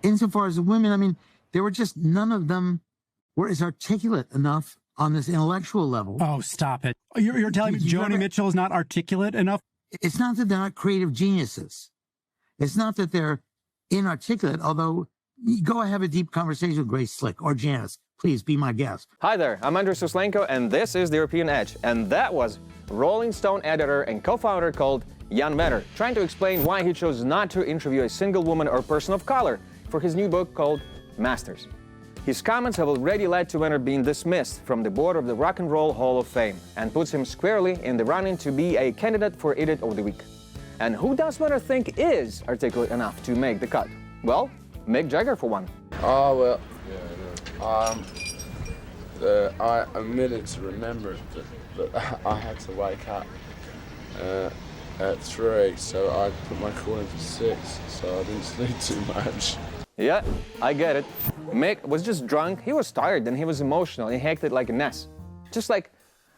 insofar as the women, I mean, there were just none of them were as articulate enough on this intellectual level. Oh, stop it. You're telling me Joni Mitchell is not articulate enough? It's not that they're not creative geniuses. It's not that they're inarticulate, although go have a deep conversation with Grace Slick or Janice. Please be my guest. Hi there, I'm Andrii Suslenko, and this is The European Edge. And that was Rolling Stone editor and co-founder called Jan Metter, trying to explain why he chose not to interview a single woman or person of color for his new book called Masters. His comments have already led to Metter being dismissed from the board of the Rock and Roll Hall of Fame and puts him squarely in the running to be a candidate for Idiot of the Week. And who does Metter think is articulate enough to make the cut? Well, Mick Jagger for one. Oh, well, I omitted to remember that I had to wake up at 3, so I put my call in for 6, so I didn't sleep too much. Yeah, I get it. Mick was just drunk, he was tired, and he was emotional. He acted like a mess. Just like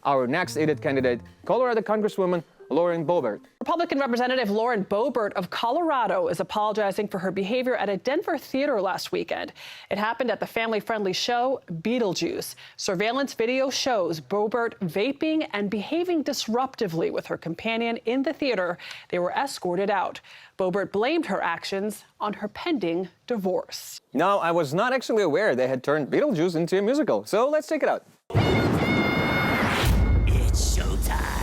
our next idiot candidate, Colorado Congresswoman Lauren Boebert. Republican Representative Lauren Boebert of Colorado is apologizing for her behavior at a Denver theater last weekend. It happened at the family-friendly show Beetlejuice. Surveillance video shows Boebert vaping and behaving disruptively with her companion in the theater. They were escorted out. Boebert blamed her actions on her pending divorce. Now, I was not actually aware they had turned Beetlejuice into a musical, so let's check it out. It's showtime.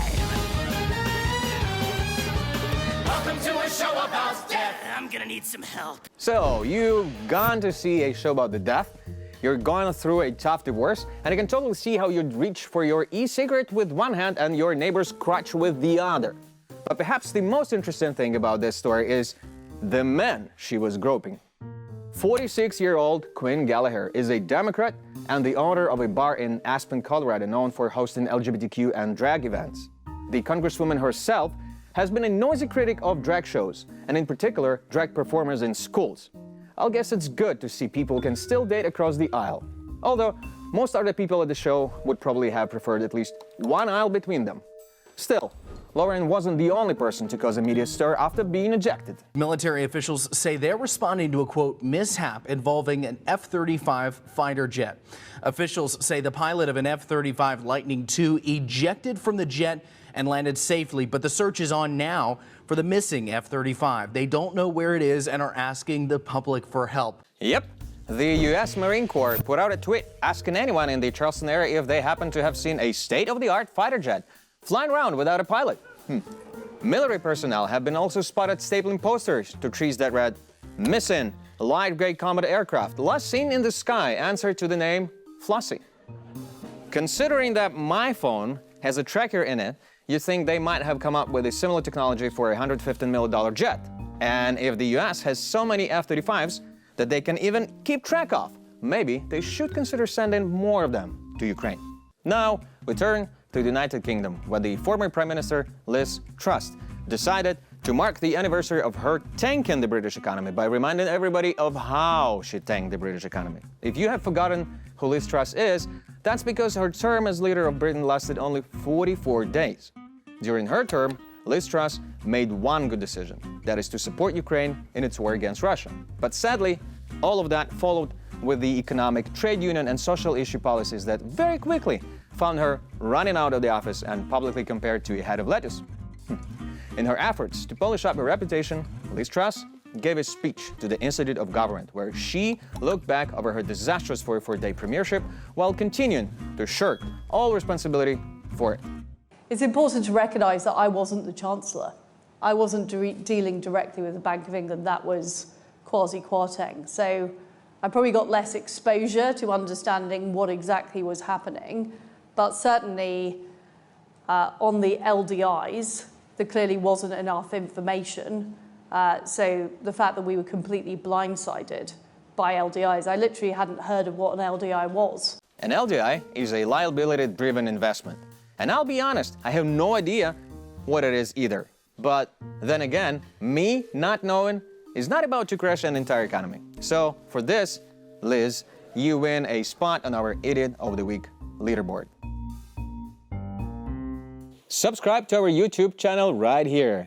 Welcome to a show about death. I'm gonna need some help. So, you've gone to see a show about the death, you're going through a tough divorce, and I can totally see how you'd reach for your e-cigarette with one hand and your neighbor's crotch with the other. But perhaps the most interesting thing about this story is the man she was groping. 46-year-old Quinn Gallagher is a Democrat and the owner of a bar in Aspen, Colorado, known for hosting LGBTQ and drag events. The Congresswoman herself has been a noisy critic of drag shows, and in particular, drag performers in schools. I'll guess it's good to see people can still date across the aisle. Although, most other people at the show would probably have preferred at least one aisle between them. Still, Lauren wasn't the only person to cause a media stir after being ejected. Military officials say they're responding to a, quote, mishap involving an F-35 fighter jet. Officials say the pilot of an F-35 Lightning II ejected from the jet and landed safely, but the search is on now for the missing F-35. They don't know where it is and are asking the public for help. Yep. The U.S. Marine Corps put out a tweet asking anyone in the Charleston area if they happen to have seen a state-of-the-art fighter jet flying around without a pilot. Military personnel have been also spotted stapling posters to trees that read, "Missing, light-gray combat aircraft, last seen in the sky, answer to the name Flossie." Considering that my phone has a tracker in it, you think they might have come up with a similar technology for a $115 million jet. And if the US has so many F-35s that they can even keep track of, maybe they should consider sending more of them to Ukraine. Now, we turn to the United Kingdom, where the former Prime Minister Liz Truss decided to mark the anniversary of her tanking the British economy by reminding everybody of how she tanked the British economy. If you have forgotten who Liz Truss is, that's because her term as leader of Britain lasted only 44 days. During her term, Liz Truss made one good decision, that is to support Ukraine in its war against Russia. But sadly, all of that followed with the economic, trade union, and social issue policies that very quickly found her running out of the office and publicly compared to a head of lettuce. In her efforts to polish up her reputation, Liz Truss gave a speech to the Institute of Government where she looked back over her disastrous 44-day premiership while continuing to shirk all responsibility for it. It's important to recognise that I wasn't the Chancellor. I wasn't dealing directly with the Bank of England. That was Kwasi Kwarteng. So I probably got less exposure to understanding what exactly was happening. But certainly on the LDIs, there clearly wasn't enough information. So the fact that we were completely blindsided by LDIs, I literally hadn't heard of what an LDI was. An LDI is a liability-driven investment. And I'll be honest, I have no idea what it is either. But then again, me not knowing is not about to crash an entire economy. So for this, Liz, you win a spot on our Idiot of the Week leaderboard. Subscribe to our YouTube channel right here.